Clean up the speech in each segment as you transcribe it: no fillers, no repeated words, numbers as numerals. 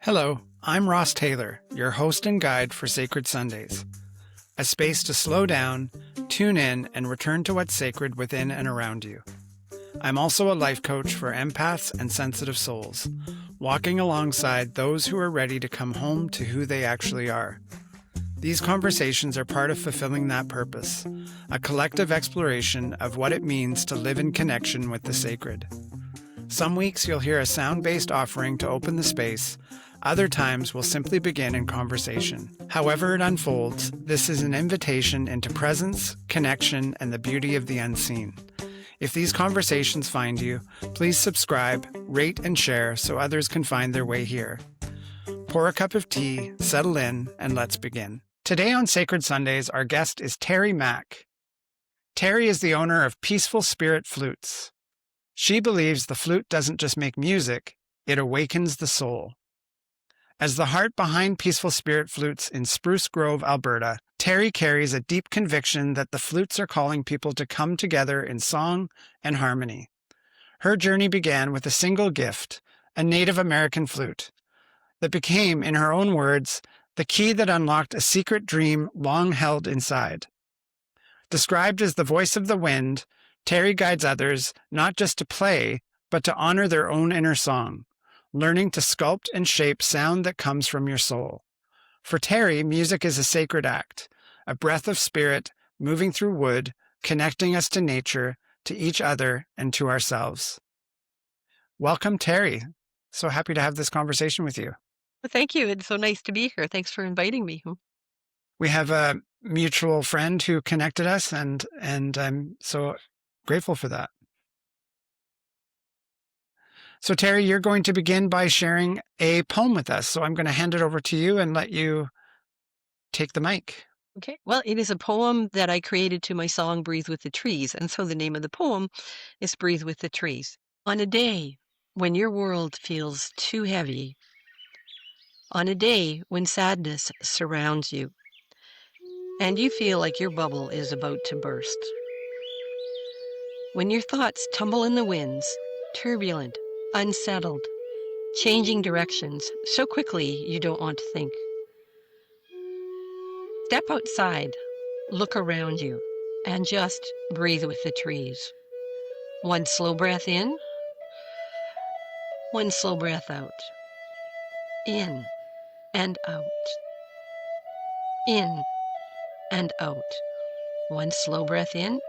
Hello, I'm Ross Tayler, your host and guide for Sacred Sundays, a space to slow down, tune in, and return to what's sacred within and around you. I'm also a life coach for empaths and sensitive souls, walking alongside those who are ready to come home to who they actually are. These conversations are part of fulfilling that purpose, a collective exploration of what it means to live in connection with the sacred. Some weeks you'll hear a sound-based offering to open the space. Other times we'll simply begin in conversation. However it unfolds, this is an invitation into presence, connection, and the beauty of the unseen. If these conversations find you, please subscribe, rate, and share so others can find their way here. Pour a cup of tea, settle in, and let's begin. Today on Sacred Sundays, our guest is Terry Mack. Terry is the owner of Peaceful Spirit Flutes. She believes the flute doesn't just make music, it awakens the soul. As the heart behind Peaceful Spirit Flutes in Spruce Grove, Alberta, Terry carries a deep conviction that the flutes are calling people to come together in song and harmony. Her journey began with a single gift, a Native American flute, that became, in her own words, the key that unlocked a secret dream long held inside. Described as the voice of the wind, Terry guides others not just to play, but to honor their own inner song, learning to sculpt and shape sound that comes from your soul. For Terry, music is a sacred act, a breath of spirit moving through wood, connecting us to nature, to each other, and to ourselves. Welcome, Terry. So happy to have this conversation with you. Well, thank you. It's so nice to be here. Thanks for inviting me. We have a mutual friend who connected us, and I'm so grateful for that. So, Terry, you're going to begin by sharing a poem with us. So I'm going to hand it over to you and let you take the mic. Okay. Well, it is a poem that I created to my song, Breathe with the Trees. And so the name of the poem is Breathe with the Trees. On a day when your world feels too heavy, on a day when sadness surrounds you, and you feel like your bubble is about to burst, when your thoughts tumble in the winds, turbulent, unsettled, changing directions so quickly you don't want to think. Step outside, look around you, and just breathe with the trees. One slow breath in, one slow breath out. In and out. In and out. One slow breath in,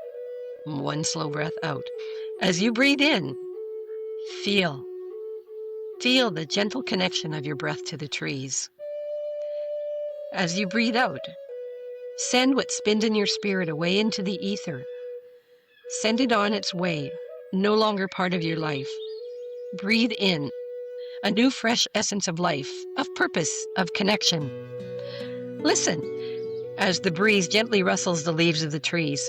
one slow breath out. As you breathe in, feel the gentle connection of your breath to the trees. As you breathe out, send what spins in your spirit away into the ether. Send it on its way, no longer part of your life. Breathe in a new fresh essence of life, of purpose, of connection. Listen as the breeze gently rustles the leaves of the trees.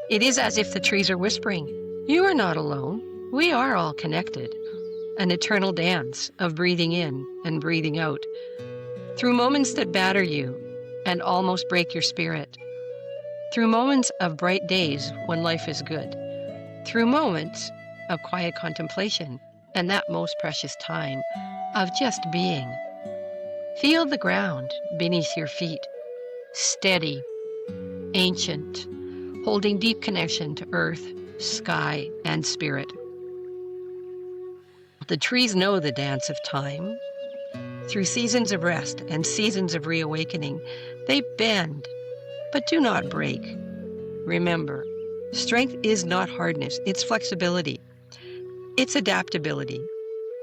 It is as if the trees are whispering, "You are not alone. We are all connected." An eternal dance of breathing in and breathing out through moments that batter you and almost break your spirit, through moments of bright days when life is good, through moments of quiet contemplation and that most precious time of just being. Feel the ground beneath your feet, steady, ancient, holding deep connection to earth, sky, and spirit. The trees know the dance of time. Through seasons of rest and seasons of reawakening, they bend, but do not break. Remember, strength is not hardness, it's flexibility. It's adaptability.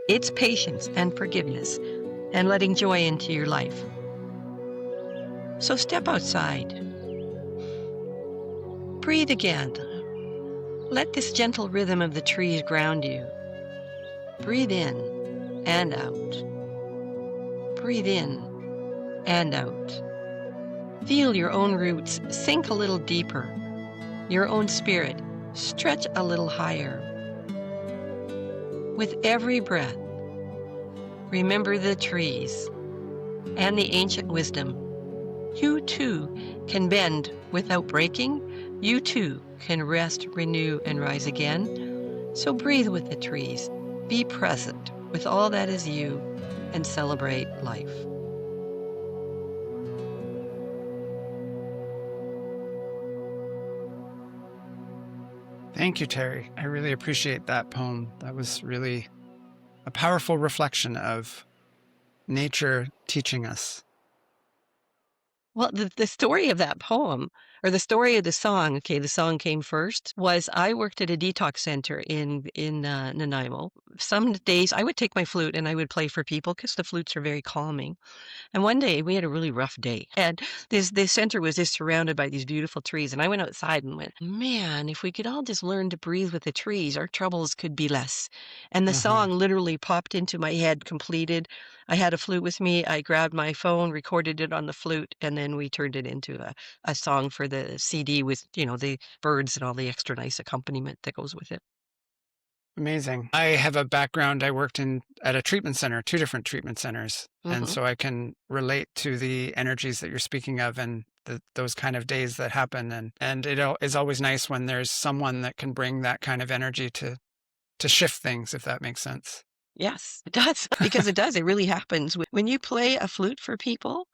It's patience and forgiveness and letting joy into your life. So step outside. Breathe again. Let this gentle rhythm of the trees ground you. Breathe in and out. Breathe in and out. Feel your own roots sink a little deeper. Your own spirit stretch a little higher. With every breath, remember the trees and the ancient wisdom. You too can bend without breaking. You too can rest, renew, and rise again. So breathe with the trees. Be present with all that is you. and celebrate life. Thank you, Terry. I really appreciate that poem. That was really a powerful reflection of nature teaching us. Well, the story of that poem, or the story of the song, okay, the song came first, was I worked at a detox center in Nanaimo. Some days I would take my flute and I would play for people because the flutes are very calming. And one day we had a really rough day, and this center was just surrounded by these beautiful trees. And I went outside and went, man, if we could all just learn to breathe with the trees, our troubles could be less. And the Mm-hmm. song literally popped into my head, completed. I had a flute with me. I grabbed my phone, recorded it on the flute, and then we turned it into a song for the CD with, the birds and all the extra nice accompaniment that goes with it. Amazing. I have a background. I worked at a treatment center, 2 different treatment centers. And Hmm. so I can relate to the energies that you're speaking of and those kind of days that happen. And is always nice when there's someone that can bring that kind of energy to shift things, if that makes sense. Yes, it does, because it does. It really happens. When you play a flute for people,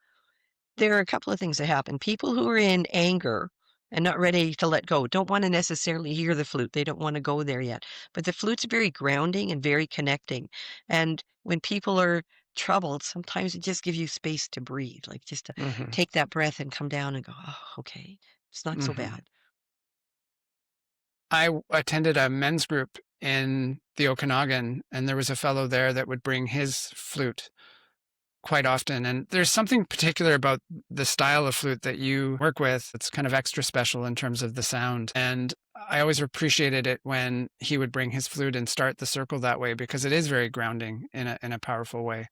there are a couple of things that happen. People who are in anger and not ready to let go don't want to necessarily hear the flute. They don't want to go there yet. But the flute's very grounding and very connecting. And when people are troubled, sometimes it just gives you space to breathe, like just to Mm-hmm. take that breath and come down and go, oh, okay, it's not so Mm-hmm. bad. Attended a men's group in the Okanagan, and there was a fellow there that would bring his flute quite often. And there's something particular about the style of flute that you work with. It's kind of extra special in terms of the sound. And I always appreciated it when he would bring his flute and start the circle that way, because it is very grounding in a powerful way.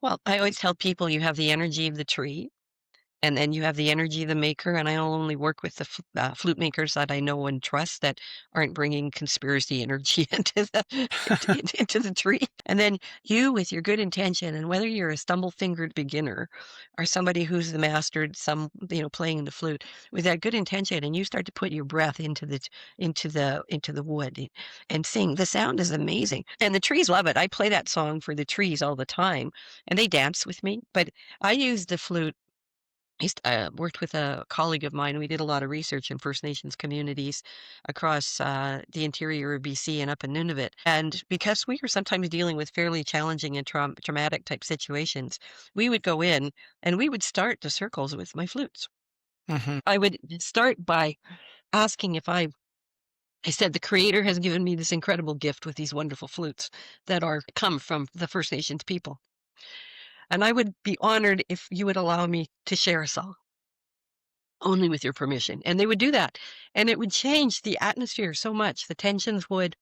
Well, I always tell people you have the energy of the tree. And then you have the energy of the maker, and I only work with the flute makers that I know and trust that aren't bringing conspiracy energy into the tree. And then you, with your good intention, and whether you're a stumble-fingered beginner or somebody who's the mastered, playing the flute, with that good intention, and you start to put your breath into the wood and sing. The sound is amazing, and the trees love it. I play that song for the trees all the time, and they dance with me. But I use the flute. Worked with a colleague of mine. We did a lot of research in First Nations communities across the interior of BC and up in Nunavut. And because we were sometimes dealing with fairly challenging and traumatic type situations, we would go in and we would start the circles with my flutes. Mm-hmm. I would start by asking if I said, the creator has given me this incredible gift with these wonderful flutes that come from the First Nations people. And I would be honored if you would allow me to share a song. Only with your permission. And they would do that. And it would change the atmosphere so much. The tensions would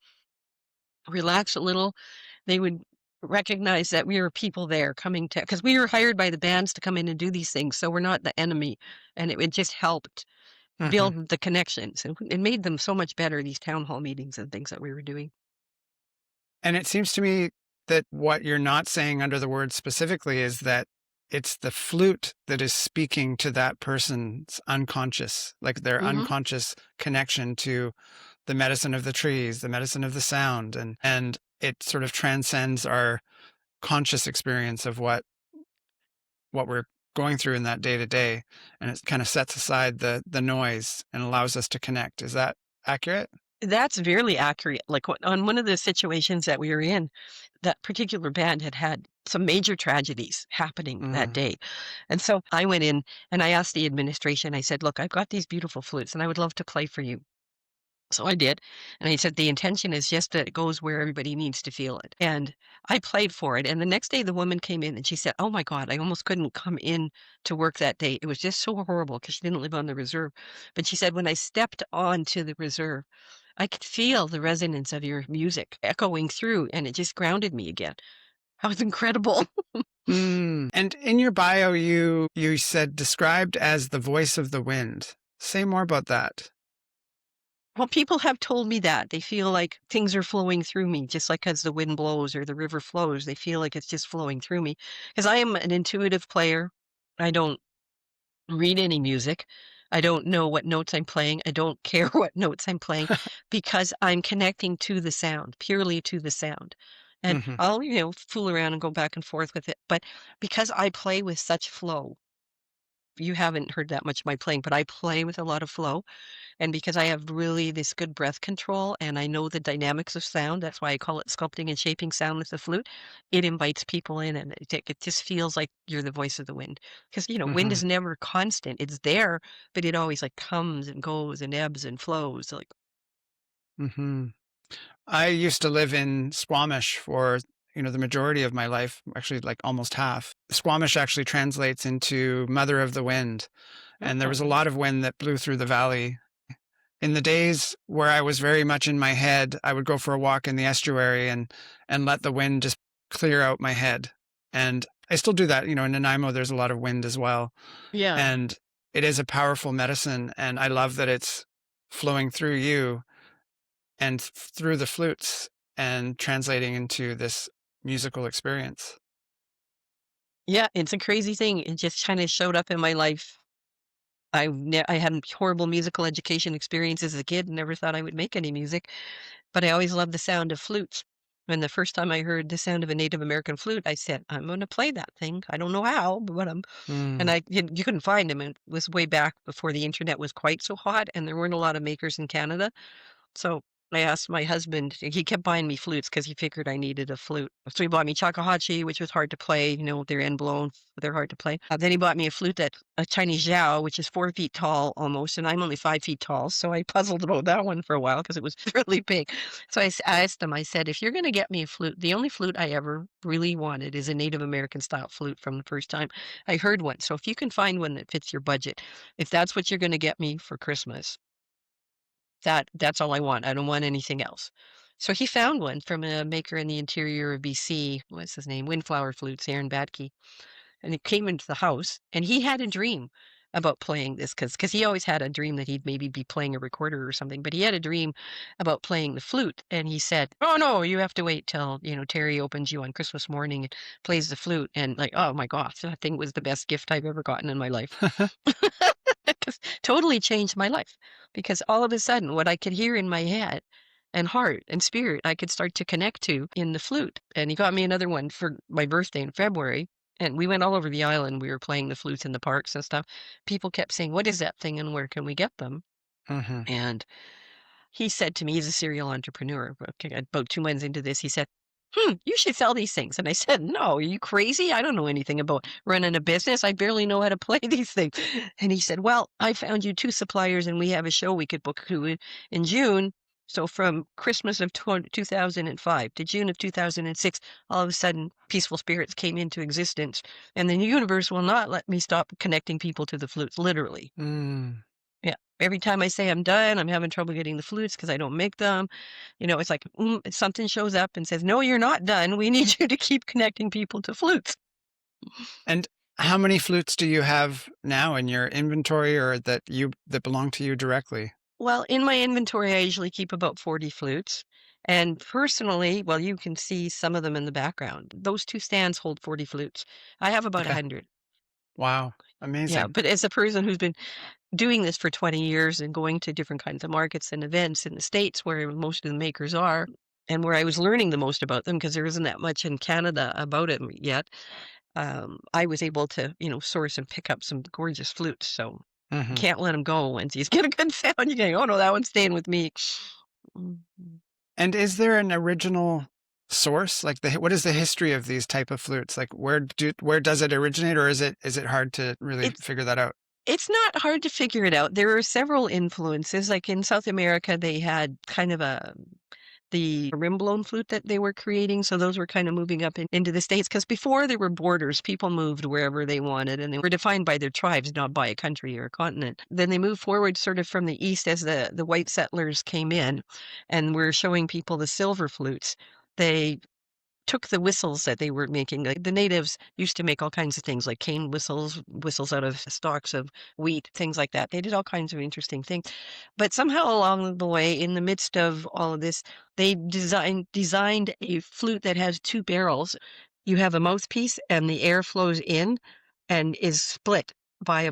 relax a little. They would recognize that we were people there coming to, because we were hired by the bands to come in and do these things. So we're not the enemy. And it just helped Mm-hmm. build the connections. And it made them so much better, these town hall meetings and things that we were doing. And it seems to me that what you're not saying under the word specifically is that it's the flute that is speaking to that person's unconscious, like their Hmm. unconscious connection to the medicine of the trees, the medicine of the sound, and it sort of transcends our conscious experience of what we're going through in that day to day, and it kind of sets aside the noise and allows us to connect. Is that accurate? That's very accurate. Like on one of the situations that we were in, that particular band had had some major tragedies happening that Mm-hmm. day. And so I went in and I asked the administration, I said, look, I've got these beautiful flutes and I would love to play for you. So I did. And I said, the intention is just that it goes where everybody needs to feel it. And I played for it. And the next day, the woman came in and she said, oh my God, I almost couldn't come in to work that day. It was just so horrible because she didn't live on the reserve. But she said, when I stepped onto the reserve, I could feel the resonance of your music echoing through, and it just grounded me again. That was incredible. Mm. And in your bio, you said described as the voice of the wind. Say more about that. Well, people have told me that. They feel like things are flowing through me, just like as the wind blows or the river flows. They feel like it's just flowing through me. Because I am an intuitive player. I don't read any music. I don't know what notes I'm playing. I don't care what notes I'm playing because I'm connecting to the sound, purely to the sound. And Mhm. I'll, fool around and go back and forth with it. But because I play with such flow, you haven't heard that much of my playing, but I play with a lot of flow. And because I have really this good breath control and I know the dynamics of sound, that's why I call it sculpting and shaping sound with the flute. It invites people in and it just feels like you're the voice of the wind. Because, wind Mhm. is never constant. It's there, but it always like comes and goes and ebbs and flows. Like, Mhm. I used to live in Squamish for, the majority of my life, actually like almost half. Squamish actually translates into mother of the wind, and there was a oh, lot of wind that blew through the valley. In the days where I was very much in my head, I would go for a walk in the estuary and let the wind just clear out my head. And I still do that, in Nanaimo there's a lot of wind as well. yeah. And it is a powerful medicine, and I love that it's flowing through you and through the flutes and translating into this musical experience. Yeah, it's a crazy thing. It just kind of showed up in my life. I had horrible musical education experiences as a kid and never thought I would make any music. But I always loved the sound of flutes. And the first time I heard the sound of a Native American flute, I said, "I'm gonna play that thing. I don't know how, but I'm." And Mm, you couldn't find them. It was way back before the internet was quite so hot, and there weren't a lot of makers in Canada. So I asked my husband, he kept buying me flutes because he figured I needed a flute. So he bought me shakuhachi, which was hard to play, they're end blown, they're hard to play. Then he bought me a flute a Chinese Zhao, which is 4 feet tall almost, and I'm only 5 feet tall. So I puzzled about that one for a while because it was really big. So I asked him, I said, if you're going to get me a flute, the only flute I ever really wanted is a Native American style flute from the first time I heard one. So if you can find one that fits your budget, if that's what you're going to get me for Christmas, that's all I want. I don't want anything else. So he found one from a maker in the interior of BC. What's his name? Windflower Flutes, Aaron Badke. And it came into the house, and he had a dream about playing this because he always had a dream that he'd maybe be playing a recorder or something. But he had a dream about playing the flute, and he said, "Oh no, you have to wait till Terry opens you on Christmas morning and plays the flute." And like, oh my gosh, that thing was the best gift I've ever gotten in my life. 'Cause totally changed my life because all of a sudden what I could hear in my head and heart and spirit, I could start to connect to in the flute. And he got me another one for my birthday in February. And we went all over the island. We were playing the flutes in the parks and stuff. People kept saying, "What is that thing and where can we get them?" mhm. And he said to me, he's a serial entrepreneur. Okay, about 2 months into this, he said, you should sell these things. And I said, no, are you crazy? I don't know anything about running a business. I barely know how to play these things. And he said, well, I found you two suppliers and we have a show we could book to in June. So from Christmas of 2005 to June of 2006, all of a sudden, Peaceful Spirits came into existence. And the universe will not let me stop connecting people to the flutes, literally. Mm. Yeah. Every time I say I'm done, I'm having trouble getting the flutes because I don't make them. It's like something shows up and says, "No, you're not done. We need you to keep connecting people to flutes." And how many flutes do you have now in your inventory or that belong to you directly? Well, in my inventory, I usually keep about 40 flutes. And personally, well, you can see some of them in the background. Those two stands hold 40 flutes. I have about Okay. 100. Wow. Yeah, Amazing. but as a person who's been doing this for 20 years and going to different kinds of markets and events in the States where most of the makers are, and where I was learning the most about them because there isn't that much in Canada about it yet, I was able to, source and pick up some gorgeous flutes. So you Mhm. can't let them go once you get a good sound. You're going, oh no, that one's staying with me. Mhm. And is there an original source? Like what is the history of these type of flutes? Like where does it originate, or is it hard to really It's figure that out? it's not hard to figure it out. There are several influences. Like in South America, they had kind of the rim-blown flute that they were creating, so those were kind of moving up into the States. Because before there were borders, people moved wherever they wanted, and they were defined by their tribes, not by a country or a continent. Then they moved forward sort of from the east as the white settlers came in and were showing people the silver flutes. They took the whistles that they were making. Like the natives used to make all kinds of things like cane whistles, whistles out of stalks of wheat, things like that. They did all kinds of interesting things. But somehow along the way, in the midst of all of this, they designed a flute that has two barrels. You have a mouthpiece and the air flows in and is split by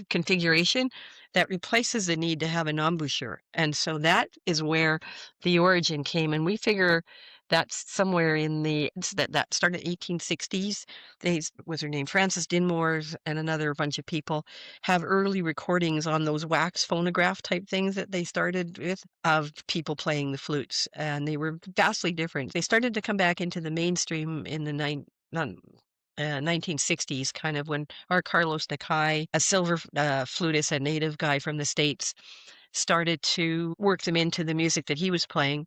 configuration that replaces the need to have an embouchure. And so that is where the origin came. And we figure That's somewhere in that started 1860s. Was her name Frances Dinmores and another bunch of people have early recordings on those wax phonograph type things that they started with of people playing the flutes, and they were vastly different. They started to come back into the mainstream in the 1960s, kind of when our Carlos Nakai, a silver flutist, a native guy from the States, started to work them into the music that he was playing.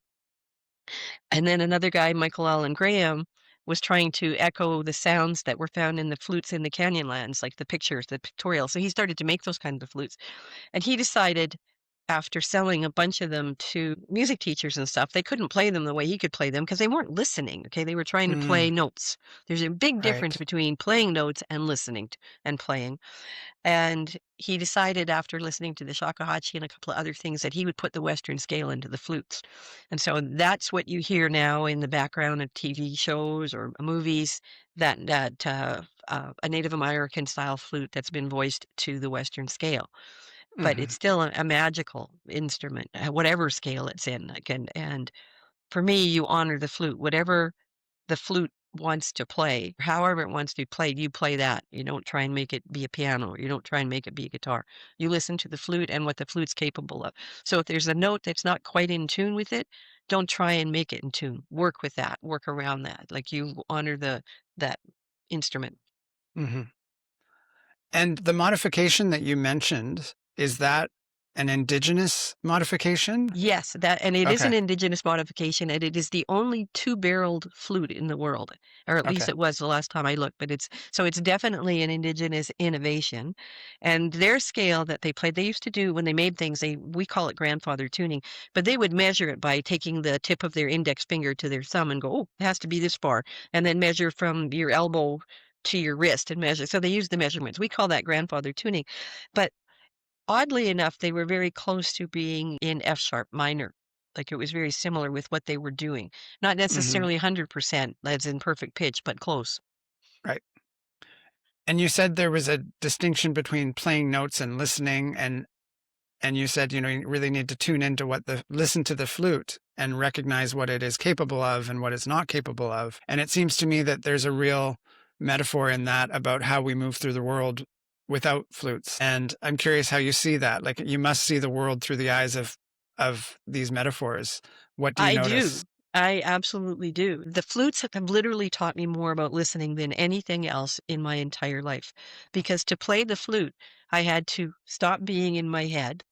And then another guy, Michael Allen Graham, was trying to echo the sounds that were found in the flutes in the Canyonlands, like the pictures, the pictorial. So he started to make those kinds of flutes. And he decided, after selling a bunch of them to music teachers and stuff, they couldn't play them the way he could play them because they weren't listening. Okay, they were trying to play Mm, notes. There's a big difference right. between playing notes and listening and playing. And he decided, after listening to the shakuhachi and a couple of other things, that he would put the Western scale into the flutes. And so that's what you hear now in the background of TV shows or movies, a Native American style flute that's been voiced to the Western scale. But Hmm. it's still a magical instrument, whatever scale it's in. And for me, you honor the flute, whatever the flute wants to play, however it wants to be played, you play that. You don't try and make it be a piano, or you don't try and make it be a guitar. You listen to the flute and what the flute's capable of. So if there's a note that's not quite in tune with it, don't try and make it in tune. Work with that, work around that. Like you honor that instrument. Hmm. And the modification that you mentioned, is that an Indigenous modification? Yes, that and it is an Okay. indigenous modification, and it is the only two-barreled flute in the world, or at least Okay. it was the last time I looked, but it's definitely an indigenous innovation. And their scale that they played, they used to do when they made things, we call it grandfather tuning, but they would measure it by taking the tip of their index finger to their thumb and go, "Oh, it has to be this far," and then measure from your elbow to your wrist and measure. So they use the measurements. We call that grandfather tuning. But oddly enough, they were very close to being in F sharp minor. Like, it was very similar with what they were doing. Not Hmm. necessarily 100% as in perfect pitch, but close. Right. And you said there was a distinction between playing notes and listening, and you said, you really need to tune into listen to the flute and recognize what it is capable of and what it's not capable of. And it seems to me that there's a real metaphor in that about how we move through the world without flutes. And I'm curious how you see that. Like, you must see the world through the eyes of these metaphors. What do you I notice? do. I absolutely do. The flutes have literally taught me more about listening than anything else in my entire life. Because to play the flute, I had to stop being in my head.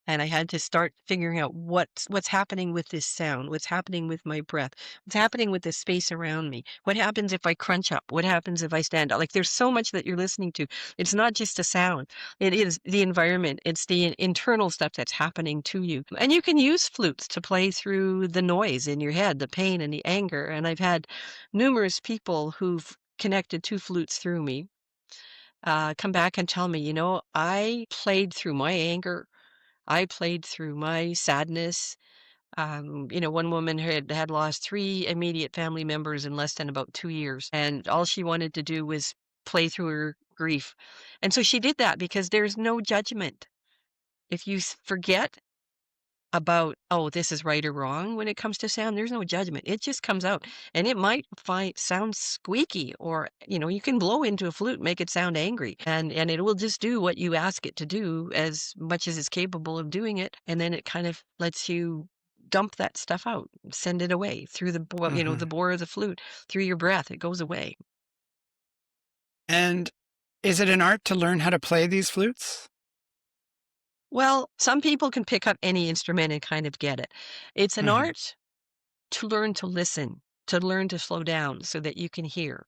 And I had to start figuring out what's happening with this sound, what's happening with my breath, what's happening with the space around me. What happens if I crunch up? What happens if I stand up? Like, there's so much that you're listening to. It's not just a sound. It is the environment. It's the internal stuff that's happening to you. And you can use flutes to play through the noise in your head, the pain and the anger. And I've had numerous people who've connected two flutes through me come back and tell me, I played through my anger. I played through my sadness. One woman had lost three immediate family members in less than about 2 years, and all she wanted to do was play through her grief. And so she did that because there's no judgment. If you forget about, oh, this is right or wrong when it comes to sound, there's no judgment. It just comes out. And it might sound squeaky, or you can blow into a flute, make it sound angry, and it will just do what you ask it to do as much as it's capable of doing it. And then it kind of lets you dump that stuff out, send it away through the Hmm. bore of the flute, through your breath. It goes away. And is it an art to learn how to play these flutes? Well, some people can pick up any instrument and kind of get it. It's an Hmm. art to learn to listen, to learn to slow down so that you can hear.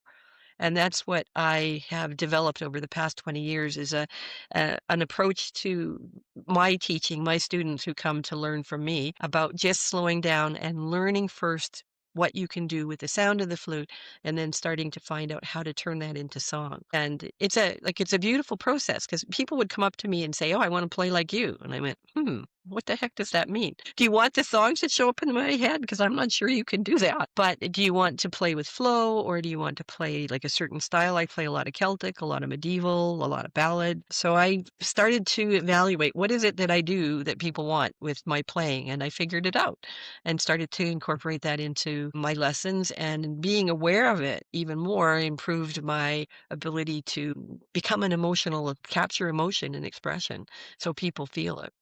And that's what I have developed over the past 20 years, is an approach to my teaching, my students who come to learn from me, about just slowing down and learning first what you can do with the sound of the flute, and then starting to find out how to turn that into song. And it's a beautiful process, because people would come up to me and say, "Oh, I want to play like you." And I went, "Hmm." What the heck does that mean? Do you want the songs that show up in my head? Because I'm not sure you can do that. But do you want to play with flow, or do you want to play like a certain style? I play a lot of Celtic, a lot of medieval, a lot of ballad. So I started to evaluate what is it that I do that people want with my playing, and I figured it out and started to incorporate that into my lessons. And being aware of it even more improved my ability to become an emotional, capture emotion and expression so people feel it.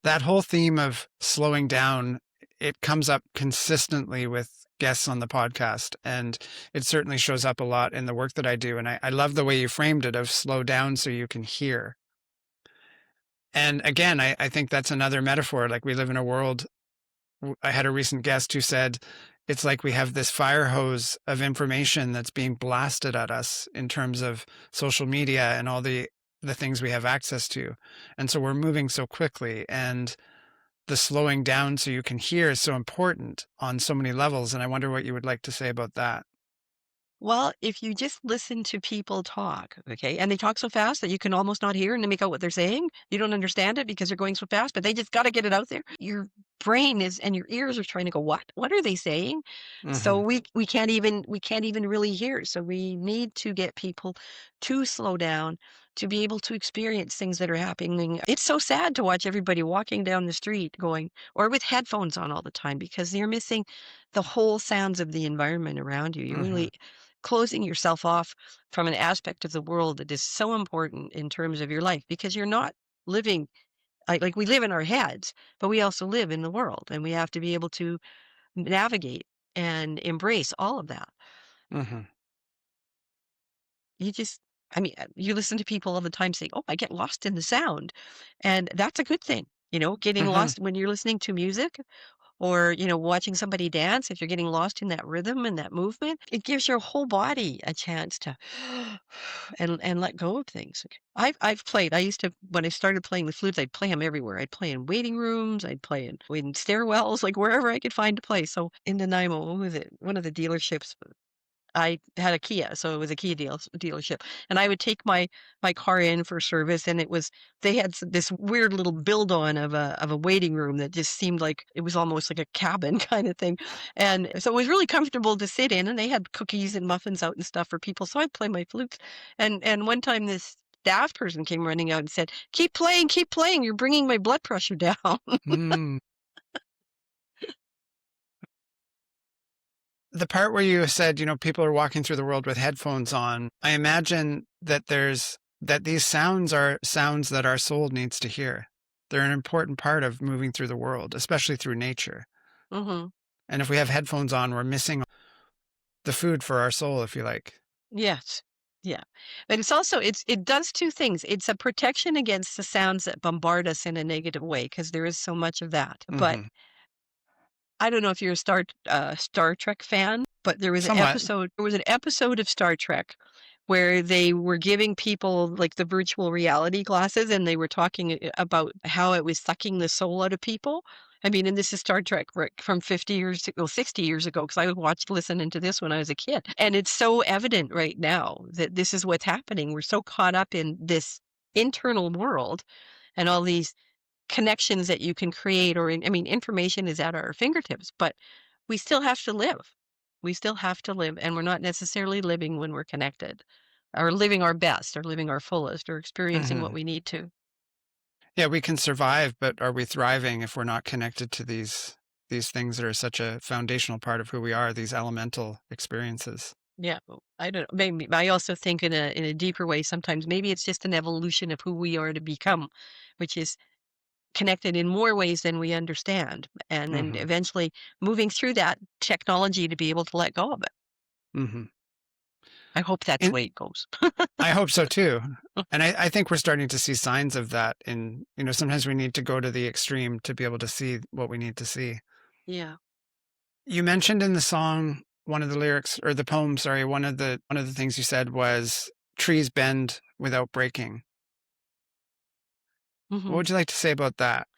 That whole theme of slowing down, it comes up consistently with guests on the podcast. And it certainly shows up a lot in the work that I do. And I love the way you framed it of slow down so you can hear. And again, I think that's another metaphor. Like we live in a world. I had a recent guest who said, it's like we have this fire hose of information that's being blasted at us in terms of social media and all the things we have access to. And so we're moving so quickly, and the slowing down so you can hear is so important on so many levels. And I wonder what you would like to say about that. Well, if you just listen to people talk, okay, and they talk so fast that you can almost not hear and they make out what they're saying. You don't understand it because they're going so fast, but they just got to get it out there. Your brain is and your ears are trying to go, what? What are they saying? So Mm-hmm. we can't even really hear. So we need to get people to slow down to be able to experience things that are happening. It's so sad to watch everybody walking down the street going or with headphones on all the time because you're missing the whole sounds of the environment around you. You're Mm-hmm. really closing yourself off from an aspect of the world that is so important in terms of your life because you're not living like we live in our heads, but we also live in the world and we have to be able to navigate and embrace all of that. Mm-hmm. You just, I mean, you listen to people all the time saying, "Oh, I get lost in the sound," and that's a good thing. Getting Mm-hmm. lost when you're listening to music or watching somebody dance. If you're getting lost in that rhythm and that movement, it gives your whole body a chance to and let go of things. I've played. I used to when I started playing the flutes, I'd play them everywhere. I'd play in waiting rooms. I'd play in stairwells, like wherever I could find a place. So in Nanaimo, what was it? One of the dealerships I had a Kia, so it was a Kia dealership, and I would take my car in for service, and they had this weird little build on of a waiting room that just seemed like it was almost like a cabin kind of thing, and so it was really comfortable to sit in, and they had cookies and muffins out and stuff for people, so I'd play my flutes, and one time this staff person came running out and said, keep playing, you're bringing my blood pressure down." Mm. The part where you said, people are walking through the world with headphones on, I imagine that these sounds are sounds that our soul needs to hear. They're an important part of moving through the world, especially through nature. Mhm. And if we have headphones on, we're missing the food for our soul, if you like. Yes. Yeah. But it's also it does 2 things. It's a protection against the sounds that bombard us in a negative way because there is so much of that. But Mm-hmm. I don't know if you're a Star Trek fan, but Somewhat. there was an episode of Star Trek where they were giving people, like, the virtual reality glasses, and they were talking about how it was sucking the soul out of people. I mean, and this is Star Trek from 50 years ago, 60 years ago, because I watched listening to this when I was a kid. And it's so evident right now that this is what's happening. We're so caught up in this internal world and all these connections that you can create I mean, information is at our fingertips, but we still have to live. We still have to live, and we're not necessarily living when we're connected, or living our best, or living our fullest, or experiencing what Mm-hmm. we need to. Yeah, we can survive, but are we thriving if we're not connected to these things that are such a foundational part of who we are, these elemental experiences? Yeah, I don't know. Maybe I also think in a deeper way sometimes maybe it's just an evolution of who we are to become, which is connected in more ways than we understand, and then Mm-hmm. eventually moving through that technology to be able to let go of it. Mm-hmm. I hope that's the And way it goes. I hope so too. And I think we're starting to see signs of that. Sometimes we need to go to the extreme to be able to see what we need to see. Yeah. You mentioned in the song, one of the lyrics or the poem, sorry, one of the things you said was trees bend without breaking. What Mhm. would you like to say about that?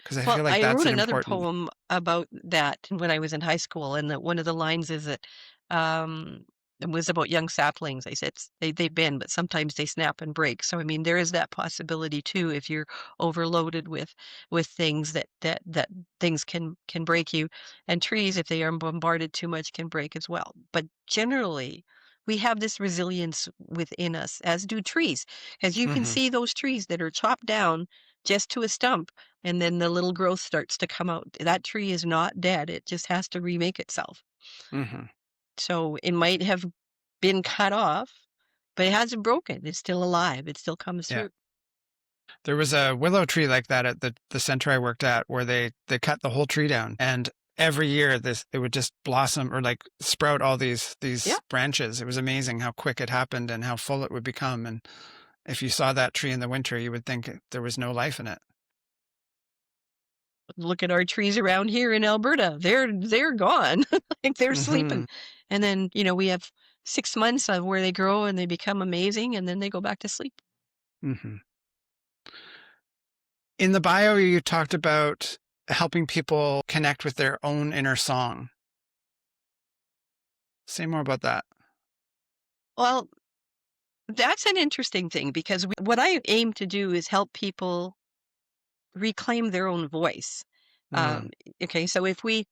Because I Well, feel like I that's wrote an another important. poem about that when I was in high school, and that one of the lines is that, um it was about young saplings. I said they bend, but sometimes they snap and break. So I mean, there is that possibility too if you're overloaded with things that things can break you, and trees, if they are bombarded too much, can break as well. But generally, we have this resilience within us, as do trees, as you can Hmm. see those trees that are chopped down just to a stump, and then the little growth starts to come out. That tree is not dead; it just has to remake itself. Hmm. So it might have been cut off, but it hasn't broken. It's still alive. It still comes Yeah. through. There was a willow tree like that at the center I worked at where they cut the whole tree down, and every year this it would just blossom or like sprout all Yeah. these branches. It was amazing how quick it happened and how full it would become. And if you saw that tree in the winter, you would think there was no life in it. Look at our trees around here in Alberta. They're gone. Like they're Hmm. sleeping. And then, we have 6 months of where they grow and they become amazing and then they go back to sleep. Hmm. In the bio, you talked about helping people connect with their own inner song. Say more about that. Well, that's an interesting thing because what I aim to do is help people reclaim their own voice. Um, Mm, okay, so if we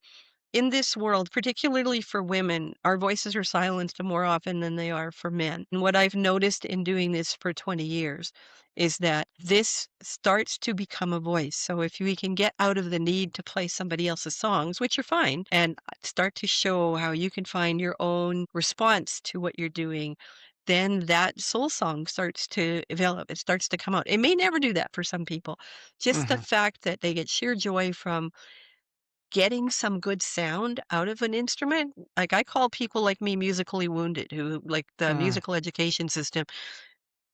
in this world, particularly for women, our voices are silenced more often than they are for men. And what I've noticed in doing this for 20 years is that this starts to become a voice. So if we can get out of the need to play somebody else's songs, which are fine, and start to show how you can find your own response to what you're doing, then that soul song starts to develop. It starts to come out. It may never do that for some people. Just the mhm, fact that they get sheer joy from getting some good sound out of an instrument. Like, I call people like me musically wounded, who like the mm, musical education system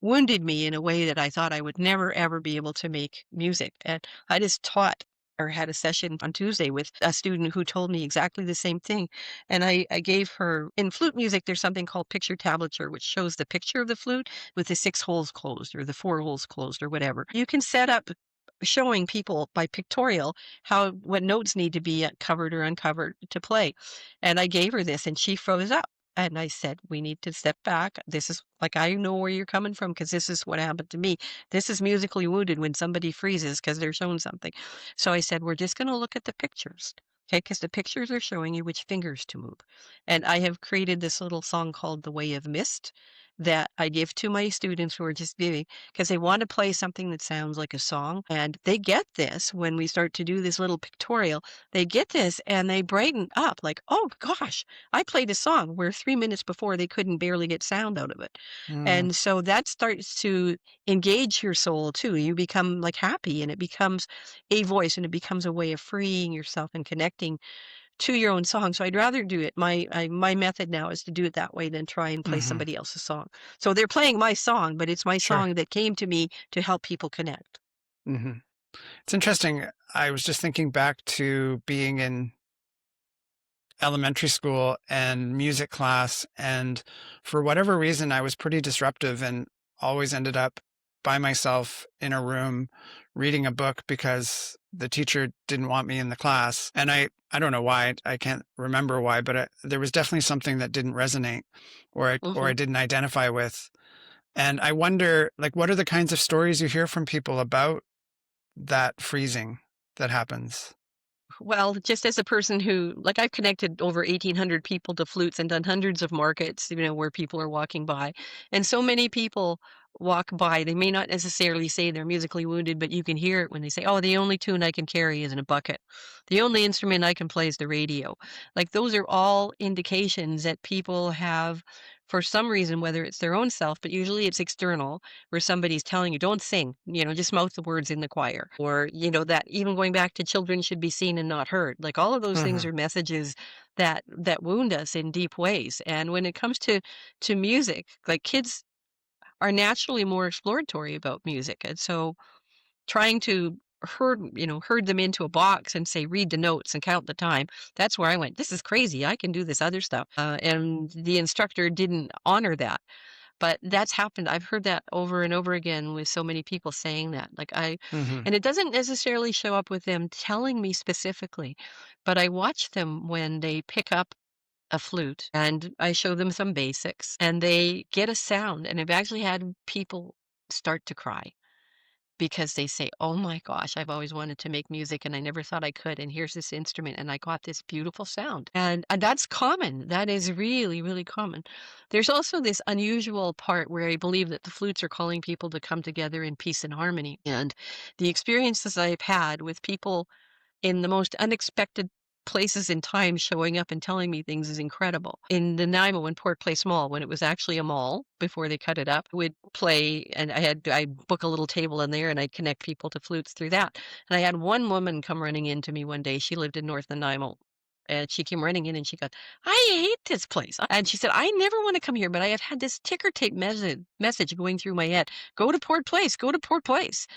wounded me in a way that I thought I would never ever be able to make music. And I just taught or had a session on Tuesday with a student who told me exactly the same thing. And I gave her in flute music, there's something called picture tablature, which shows the picture of the flute with the 6 holes closed or the 4 holes closed or whatever. You can set up showing people by pictorial how what notes need to be covered or uncovered to play. And I gave her this and she froze up. And I said, we need to step back. This is like, I know where you're coming from because this is what happened to me. This is musically wounded when somebody freezes because they're shown something. So I said, we're just going to look at the pictures. Okay, because the pictures are showing you which fingers to move. And I have created this little song called The Way of Mist that I give to my students who are just viewing because they want to play something that sounds like a song. And they get this when we start to do this little pictorial. They get this and they brighten up like, oh gosh, I played a song where 3 minutes before they couldn't barely get sound out of it. mm, And so that starts to engage your soul too. You become like happy and it becomes a voice and it becomes a way of freeing yourself and connecting to your own song. So I'd rather do it. My method now is to do it that way than try and play mhm, somebody else's song. So they're playing my song, but it's my sure. song that came to me to help people connect. Mhm. It's interesting. I was just thinking back to being in elementary school and music class, and for whatever reason, I was pretty disruptive and always ended up by myself in a room reading a book because the teacher didn't want me in the class. And I don't know why. I can't remember why, but there was definitely something that didn't resonate or Hmm. I didn't identify with. And I wonder, like, what are the kinds of stories you hear from people about that freezing that happens? Well, just as a person who, like, I've connected over 1,800 people to flutes and done hundreds of markets, where people are walking by. And so many people walk by, they may not necessarily say they're musically wounded, but you can hear it when they say, oh, the only tune I can carry is in a bucket. The only instrument I can play is the radio. Like, those are all indications that people have, for some reason, whether it's their own self, but usually it's external, where somebody's telling you, don't sing, just mouth the words in the choir. Or, that even going back to children should be seen and not heard. Like all of those things Mhm, are messages that wound us in deep ways. And when it comes to music, like kids are naturally more exploratory about music. And so trying to herd them into a box and say read the notes and count the time, that's where I went, this is crazy, I can do this other stuff. And the instructor didn't honor that, but that's happened. I've heard that over and over again with so many people saying that. mhm, And it doesn't necessarily show up with them telling me specifically, but I watch them when they pick up a flute, and I show them some basics, and they get a sound, and I've actually had people start to cry because they say, "Oh my gosh, I've always wanted to make music and I never thought I could, and here's this instrument and I got this beautiful sound." And that's common. That is really, really common. There's also this unusual part where I believe that the flutes are calling people to come together in peace and harmony. And the experiences I've had with people in the most unexpected places and times showing up and telling me things is incredible. In Nanaimo in Port Place Mall, when it was actually a mall before they cut it up, would play, and I'd book a little table in there and I'd connect people to flutes through that. And I had one woman come running into me one day. She lived in North Nanaimo. And she came running in and she goes, "I hate this place." And she said, "I never want to come here, but I have had this ticker tape message going through my head. Go to Port Place, go to Port Place."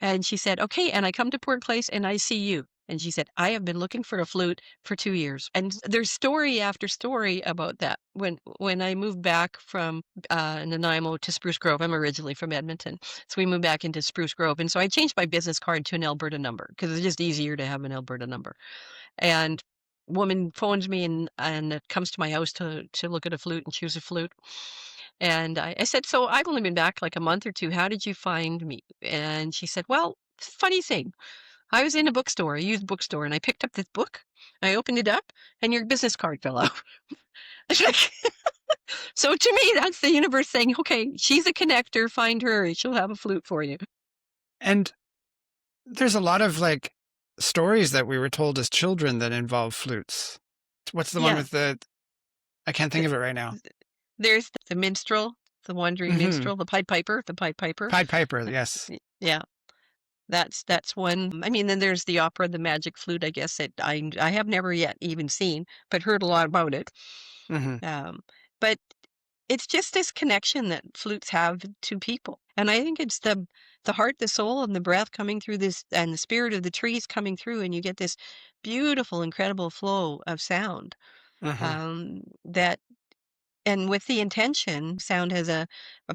And she said, "Okay." And I come to Port Place and I see you. And she said, "I have been looking for a flute for 2 years." And there's story after story about that. When I moved back from Nanaimo to Spruce Grove, I'm originally from Edmonton, so we moved back into Spruce Grove, and so I changed my business card to an Alberta number because it's just easier to have an Alberta number. And woman phones me and it comes to my house to look at a flute and choose a flute. And I said, "So I've only been back like a month or two. How did you find me?" And she said, "Well, funny thing. I was in a bookstore, a used bookstore, and I picked up this book. I opened it up, and your business card fell out." It's like, so to me, that's the universe saying, "Okay, she's a connector. Find her. She'll have a flute for you." And there's a lot of like stories that we were told as children that involve flutes. What's the one Yeah, with I can't think th- of it right now. there's the minstrel, the wandering Mm-hmm. minstrel, the Pied Piper, the Pied Piper. Pied Piper, yes. Yeah, that's one. I mean, then there's the opera, the Magic Flute. I guess that I have never yet even seen, but heard a lot about it. Mm-hmm. Um, but it's just this connection that flutes have to people. And I think it's the heart, the soul, and the breath coming through this, and the spirit of the trees coming through, and you get this beautiful, incredible flow of sound. Mm-hmm. That and with the intention, sound has a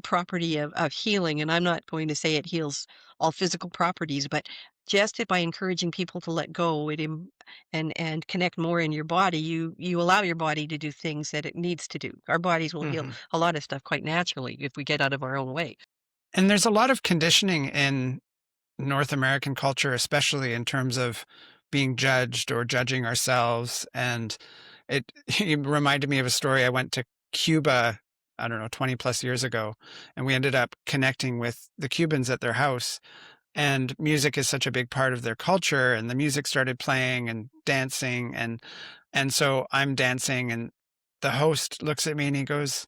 property of healing. And I'm not going to say it heals all physical properties, but just by encouraging people to let go and connect more in your body, you allow your body to do things that it needs to do. Our bodies will heal Mm-hmm. a lot of stuff quite naturally if we get out of our own way. And there's a lot of conditioning in North American culture, especially in terms of being judged or judging ourselves. And it reminded me of a story. I went to Cuba, I don't know, 20 plus years ago, and we ended up connecting with the Cubans at their house. And music is such a big part of their culture, and the music started playing and dancing, and so I'm dancing, and the host looks at me and he goes,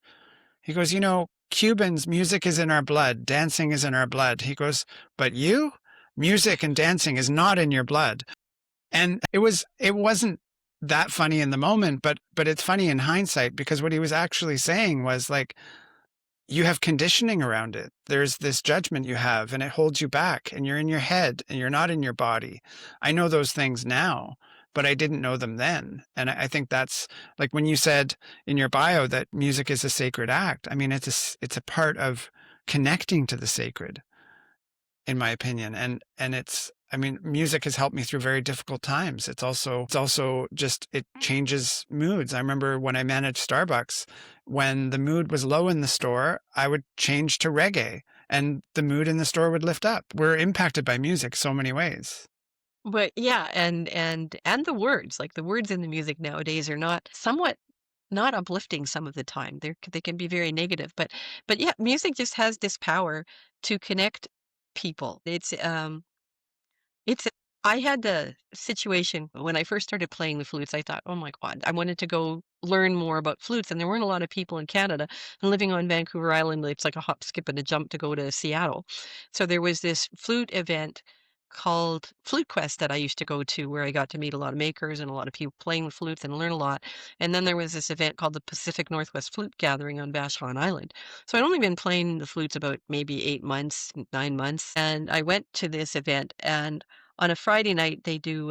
Cubans, music is in our blood, dancing is in our blood. He goes, but you, music and dancing is not in your blood. And it wasn't that funny in the moment, but it's funny in hindsight, because what he was actually saying was like, you have conditioning around it. There's this judgment you have, and it holds you back, and you're in your head and you're not in your body. I know those things now, but I didn't know them then. And I think that's like when you said in your bio that music is a sacred act. I mean, it's a part of connecting to the sacred, in my opinion. And I mean, music has helped me through very difficult times. It's also just, it changes moods. I remember when I managed Starbucks, when the mood was low in the store, I would change to reggae and the mood in the store would lift up. We're impacted by music so many ways. But yeah, and the words, like the words in the music nowadays are not uplifting some of the time. They can be very negative, but yeah, music just has this power to connect people. It's I had a situation when I first started playing the flutes. I thought, "Oh my God," I wanted to go learn more about flutes, and there weren't a lot of people in Canada. And living on Vancouver Island, it's like a hop, skip, and a jump to go to Seattle. So there was this flute event called Flute Quest that I used to go to, where I got to meet a lot of makers and a lot of people playing the flutes and learn a lot. And then there was this event called the Pacific Northwest Flute Gathering on Vashon Island. So I'd only been playing the flutes about maybe 8 months, 9 months, and I went to this event. And on a Friday night, they do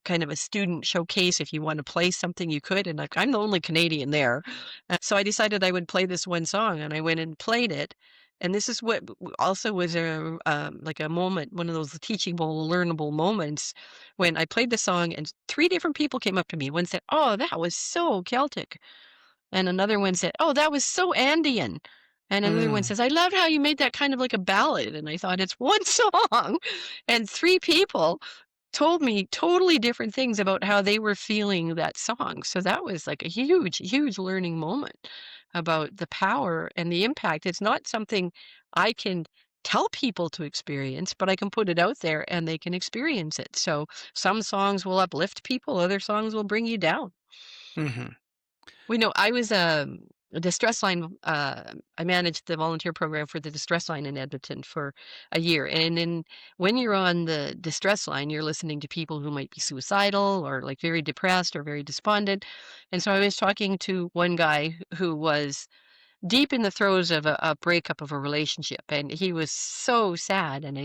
kind of a student showcase. If you want to play something, you could. And like, I'm the only Canadian there. So I decided I would play this one song, and I went and played it. And this is what also was like a moment, one of those teachable, learnable moments, when I played the song, and three different people came up to me. One said, "Oh, that was so Celtic." And another one said, "Oh, that was so Andean." And another one Mm, says, "I loved how you made that kind of like a ballad." And I thought, it's one song. And three people told me totally different things about how they were feeling that song. So that was like a huge, huge learning moment about the power and the impact. It's not something I can tell people to experience, but I can put it out there and they can experience it. So some songs will uplift people, other songs will bring you down. mhm. We know I was a distress line. I managed the volunteer program for the distress line in Edmonton for a year. And then when you're on the distress line, you're listening to people who might be suicidal or like very depressed or very despondent. And so I was talking to one guy who was deep in the throes of a breakup of a relationship, and he was so sad. And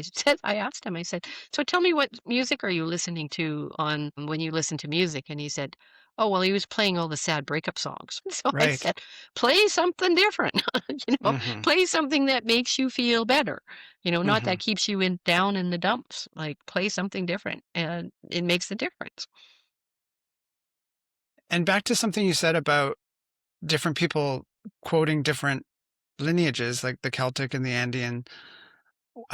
I asked him, I said, "So tell me, what music are you listening to on when you listen to music?" And he said, "Oh, well, he was playing all the sad breakup songs." So I Right. said, "Play something different, Mhm, play something that makes you feel better, not mhm. that keeps you down in the dumps. Like, play something different, and it makes a difference." And back to something you said about different people quoting different lineages, like the Celtic and the Andean.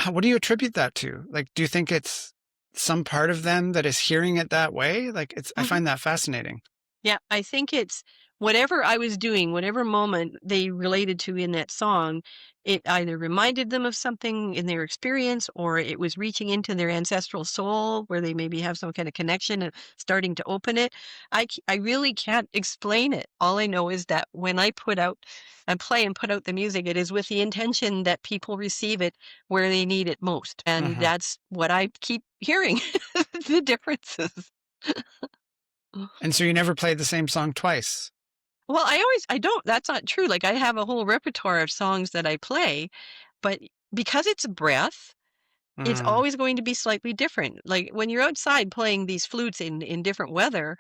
What do you attribute that to? Like, do you think it's some part of them that is hearing it that way? Like, I Mhm. find that fascinating. Yeah, I think it's whatever I was doing, whatever moment they related to in that song, it either reminded them of something in their experience or it was reaching into their ancestral soul where they maybe have some kind of connection and starting to open it. I really can't explain it. All I know is that when I put out and play and put out the music, it is with the intention that people receive it where they need it most. And Mhm. that's what I keep hearing, the differences. And so you never played the same song twice? Well, I don't, that's not true. Like, I have a whole repertoire of songs that I play, but because it's a breath, it's Mm, always going to be slightly different. Like, when you're outside playing these flutes in different weather,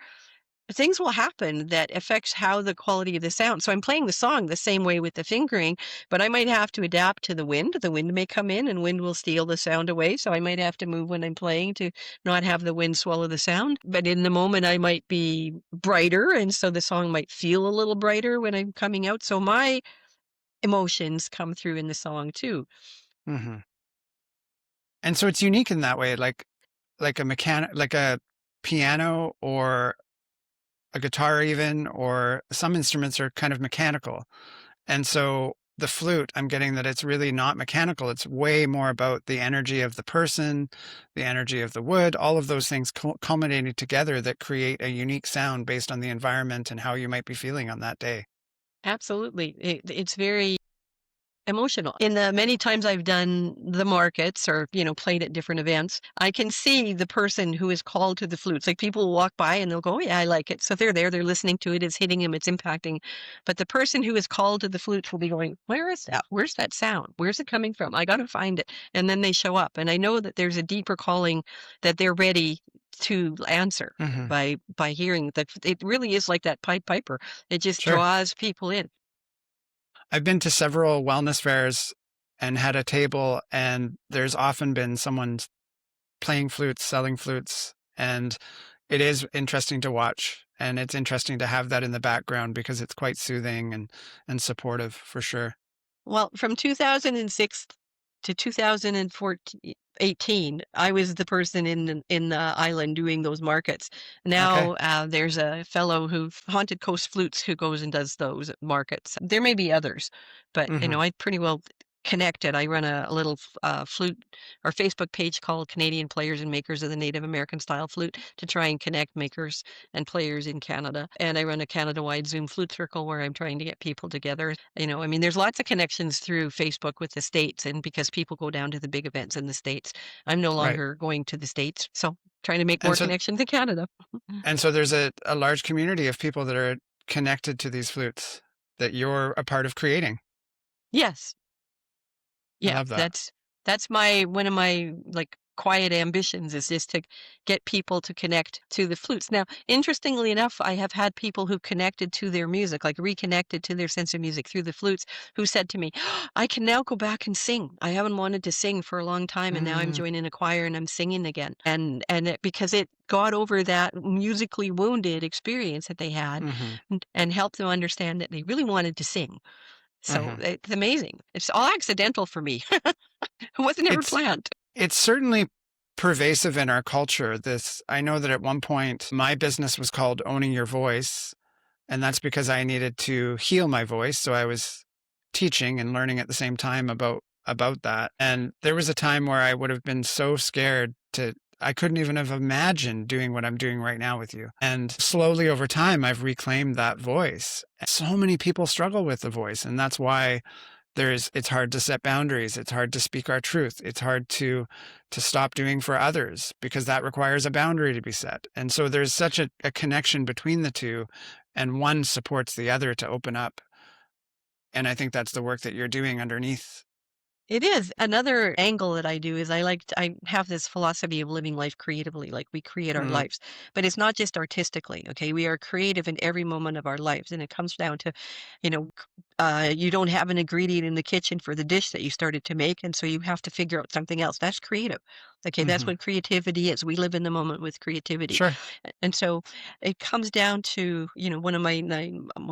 things will happen that affects how the quality of the sound. So I'm playing the song the same way with the fingering, but I might have to adapt to the wind. The wind may come in and wind will steal the sound away. So I might have to move when I'm playing to not have the wind swallow the sound. But in the moment, I might be brighter. And so the song might feel a little brighter when I'm coming out. So my emotions come through in the song too. mhm. And so it's unique in that way, like a piano or a guitar even, or some instruments are kind of mechanical. And so the flute, I'm getting that it's really not mechanical. It's way more about the energy of the person, the energy of the wood, all of those things culminating together that create a unique sound based on the environment and how you might be feeling on that day. Absolutely. It's very emotional. In the many times I've done the markets or, played at different events, I can see the person who is called to the flutes. Like, people will walk by and they'll go, "Oh, yeah, I like it." So they're there, they're listening to it, it's hitting them, it's impacting. But the person who is called to the flutes will be going, "Where is that? Where's that sound? Where's it coming from? I got to find it." And then they show up. And I know that there's a deeper calling that they're ready to answer Hmm. by hearing that. It really is like that Pied Piper. It just Sure. draws people in. I've been to several wellness fairs and had a table, and there's often been someone playing flutes, selling flutes, and it is interesting to watch. And it's interesting to have that in the background because it's quite soothing and supportive for sure. Well, from 2006 to 2018, I was the person in the island doing those markets. Okay. Now, there's a fellow who Haunted Coast Flutes who goes and does those markets. There may be others, but Hmm. I pretty well connected. I run a little flute or Facebook page called Canadian Players and Makers of the Native American Style Flute to try and connect makers and players in Canada. And I run a Canada-wide Zoom flute circle where I'm trying to get people together. I mean, there's lots of connections through Facebook with the States, and because people go down to the big events in the States, I'm no Right. longer going to the States. So trying to make And more so connections in Canada. there's a large community of people that are connected to these flutes that you're a part of creating. Yes. I Yeah, love that. that's my one of my like quiet ambitions is just to get people to connect to the flutes. Now, interestingly enough, I have had people who connected to their music, like reconnected to their sense of music through the flutes, who said to me, I can now go back and sing. I haven't wanted to sing for a long time, and now I'm Mm, joining a choir and I'm singing again. Because it got over that musically wounded experience that they had, mhm, and helped them understand that they really wanted to sing. So mhm. it's amazing. It's all accidental for me. It wasn't ever It's planned. it's certainly pervasive in our culture. This I know that at one point my business was called Owning Your Voice, and that's because I needed to heal my voice. So I was teaching and learning at the same time about that. And there was a time where I would have been so scared to I couldn't even have imagined doing what I'm doing right now with you. And slowly over time I've reclaimed that voice. So many people struggle with the voice, and that's why it's hard to set boundaries. It's hard to speak our truth. It's hard to stop doing for others because that requires a boundary to be set. And so there's such a connection between the two, and one supports the other to open up. And I think that's the work that you're doing underneath. It is. Another angle that I do is I have this philosophy of living life creatively, like we create our Mm, lives. But it's not just artistically, okay? We are creative in every moment of our lives. And it comes down to, you know, you don't have an ingredient in the kitchen for the dish that you started to make, and so you have to figure out something else. That's creative. Okay, that's hmm. what creativity is. We live in the moment with creativity. Sure. And so it comes down to, one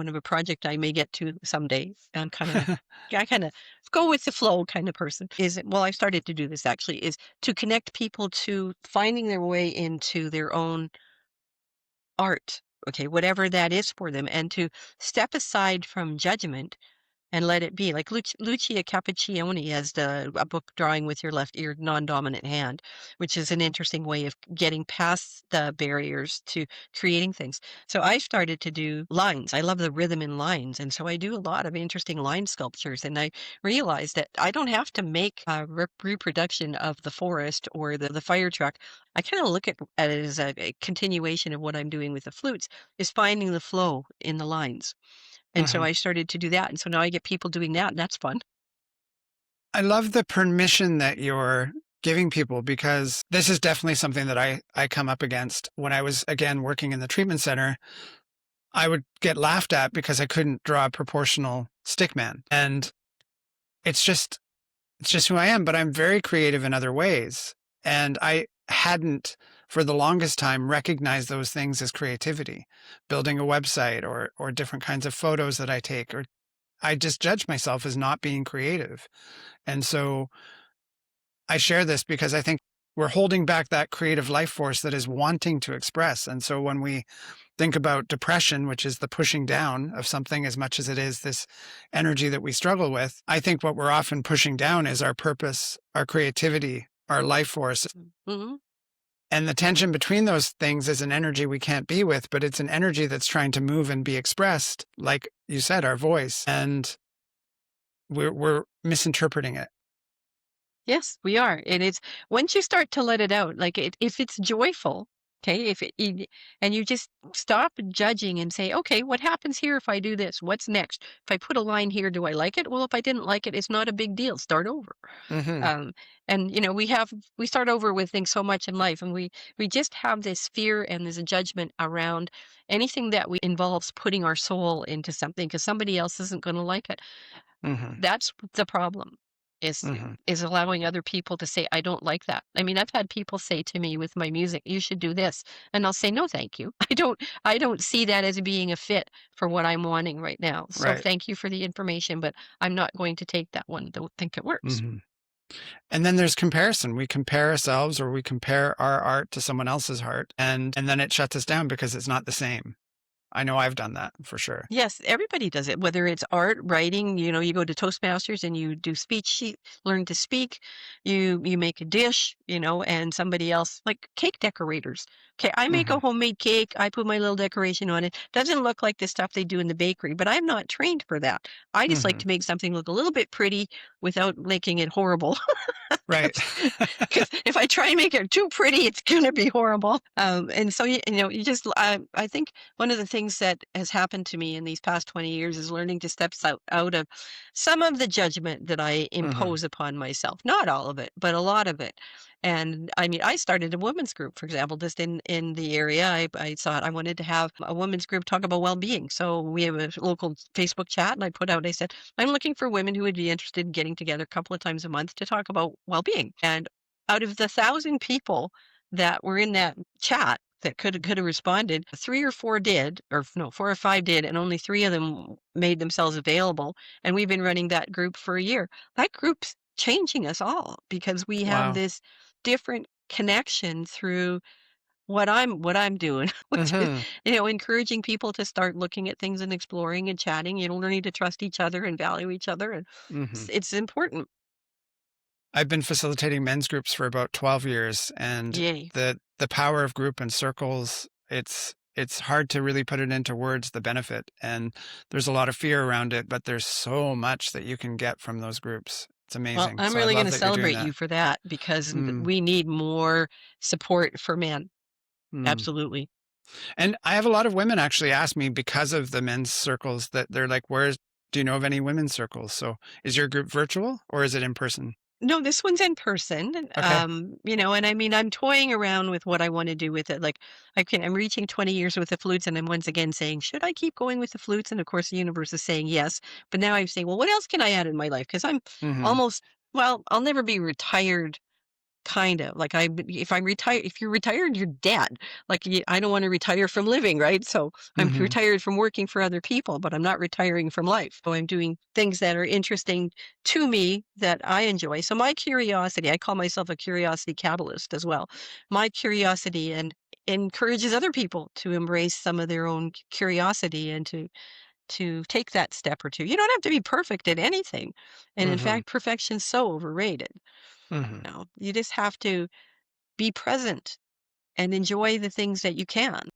of a project I may get to someday. I kind of go with the flow kind of person. I started to do this actually, is to connect people to finding their way into their own art. Okay, whatever that is for them, and to step aside from judgment and let it be. Like Lucia Cappuccioni has a book, Drawing with Your Left Ear, Non-Dominant Hand, which is an interesting way of getting past the barriers to creating things. So I started to do lines. I love the rhythm in lines. And so I do a lot of interesting line sculptures. And I realized that I don't have to make a reproduction of the forest or the fire truck. I kind of look at it as a continuation of what I'm doing with the flutes, is finding the flow in the lines. And so Hmm. I started to do that, and so now I get people doing that, and that's fun. I love the permission that you're giving people, because this is definitely something that I come up against when I was, again, working in the treatment center. I would get laughed at because I couldn't draw a proportional stick man. And it's just it's just who I am, but I'm very creative in other ways. And I hadn't for the longest time recognized those things as creativity. Building a website or different kinds of photos that I take, or I just judge myself as not being creative. And so I share this because I think we're holding back that creative life force that is wanting to express. And so when we think about depression, which is the pushing down of something as much as it is this energy that we struggle with, I think what we're often pushing down is our purpose, our creativity, our life force. Mhm. And the tension between those things is an energy we can't be with, but it's an energy that's trying to move and be expressed, like you said, our voice. And we're misinterpreting it. Yes, we are, and it's once you start to let it out, like, if it's joyful, okay, if it y and you just stop judging and say, "Okay, what happens here if I do this? What's next? If I put a line here, do I like it? Well, if I didn't like it, it's not a big deal, start over." Hmm. Um, and, we start over with things so much in life, and we just have this fear and this judgment around anything that we involves putting our soul into something because somebody else isn't gonna like it. Hmm. That's the problem, is Hmm. is allowing other people to say, "I don't like that." I mean, I've had people say to me with my music, "You should do this." And I'll say, "No, thank you. I don't see that as being a fit for what I'm wanting right now. So Right. thank you for the information, but I'm not going to take that one. Don't think it works." Hmm. And then there's comparison. We compare ourselves, or we compare our art to someone else's art, and then it shuts us down because it's not the same. I know I've done that for sure. Yes, everybody does it, whether it's art, writing, you go to Toastmasters and you do speech sheet, learn to speak, you make a dish, and somebody else, like cake decorators. Okay, I make a Hmm. homemade cake, I put my little decoration on it. Doesn't look like the stuff they do in the bakery, but I'm not trained for that. I just like Hmm. to make something look a little bit pretty without making it horrible. Right. Because if I try and make it too pretty, it's gonna be horrible. And so you just I think one of the things that has happened to me in these past 20 years is learning to step out of some of the judgment that I Hmm. impose upon myself. Not all of it, but a lot of it. And I mean, I started a women's group, for example, just in the area. I thought I wanted to have a women's group talk about well-being. So we have a local Facebook chat, and I said, I'm looking for women who would be interested in getting together a couple of times a month to talk about well-being. And out of the 1,000 people that were in that chat that could have responded, 3 or 4 did, or no, 4 or 5 did, and only 3 of them made themselves available. And we've been running that group for a year. That group's changing us all because we have Wow. this different connection through what I'm doing, which is, Hmm. encouraging people to start looking at things and exploring and chatting, learning to trust each other and value each other. And Hmm. it's important. I've been facilitating men's groups for about 12 years, and Yay. the power of group and circles, it's hard to really put it into words, the benefit. And there's a lot of fear around it, but there's so much that you can get from those groups. It's Well, amazing. I'm So I really going love to that you're doing celebrate that. you for that because Mm, we need more support for men. mm. Absolutely. And I have a lot of women actually ask me because of the men's circles that they're like, do you know of any women's circles? So is your group virtual or is it in person? No, this one's in person. Okay. And I mean, I'm toying around with what I want to do with it. Like, I'm reaching 20 years with the flutes, and I'm once again saying, should I keep going with the flutes? And of course, the universe is saying yes. But now I'm saying, well, what else can I add in my life? Because I'm Hmm. almost, well, I'll never be retired. Kind of like if you're retired, you're dead. Like I don't want to retire from living, right? So I'm Hmm. retired from working for other people, but I'm not retiring from life. So I'm doing things that are interesting to me that I enjoy. So my curiosity, I call myself a curiosity catalyst as well. My curiosity and encourages other people to embrace some of their own curiosity and to take that step or two. You don't have to be perfect at anything. And in Hmm. fact, perfection's so overrated. Hmm. No, you just have to be present and enjoy the things that you can.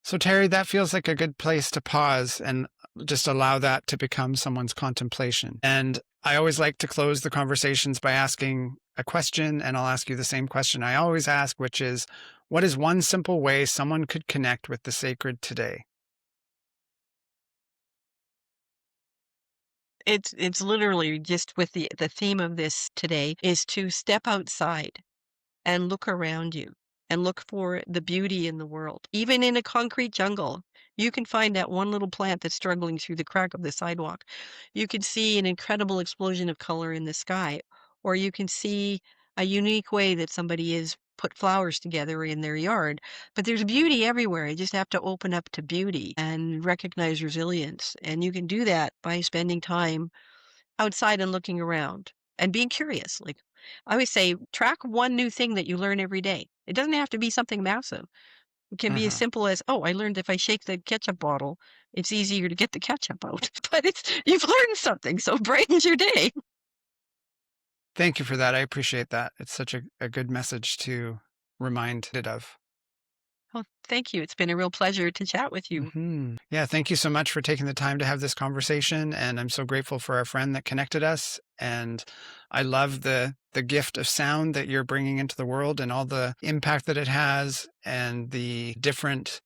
So, Terry, that feels like a good place to pause and just allow that to become someone's contemplation. And I always like to close the conversations by asking a question, and I'll ask you the same question I always ask, which is, what is one simple way someone could connect with the sacred today? It's literally just with the theme of this today is to step outside and look around you and look for the beauty in the world. Even in a concrete jungle, you can find that one little plant that's struggling through the crack of the sidewalk. You can see an incredible explosion of color in the sky, or you can see a unique way that somebody has put flowers together in their yard. But there's beauty everywhere. You just have to open up to beauty and recognize resilience. And you can do that by spending time outside and looking around and being curious. Like I always say, track one new thing that you learn every day. It doesn't have to be something massive. It can be as Hmm. simple as, oh, I learned if I shake the ketchup bottle, it's easier to get the ketchup out. But you've learned something, so brightens your day. Thank you for that. I appreciate that. It's such a good message to remind it of. Well, thank you. It's been a real pleasure to chat with you. Yeah, thank you so much for taking the time to have this conversation. And I'm so grateful for our friend that connected us. And I love the gift of sound that you're bringing into the world and all the impact that it has and the different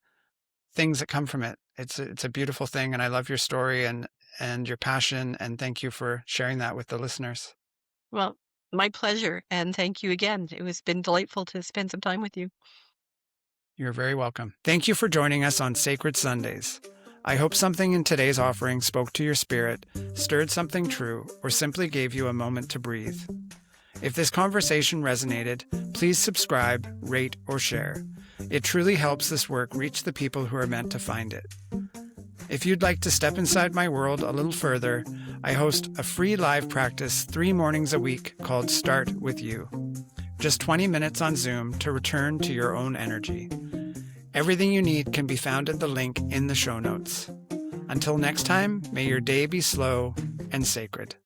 things that come from it. It's a beautiful thing. And I love your story and your passion. And thank you for sharing that with the listeners. Well, my pleasure. And thank you again. It was been delightful to spend some time with you. You're very welcome. Thank you for joining us on Sacred Sundays. I hope something in today's offering spoke to your spirit, stirred something true, or simply gave you a moment to breathe. If this conversation resonated, please subscribe, rate, or share. It truly helps this work reach the people who are meant to find it. If you'd like to step inside my world a little further, I host a free live practice 3 mornings a week called Start With You. Just 20 minutes on Zoom to return to your own energy. Everything you need can be found at the link in the show notes. Until next time, may your day be slow and sacred.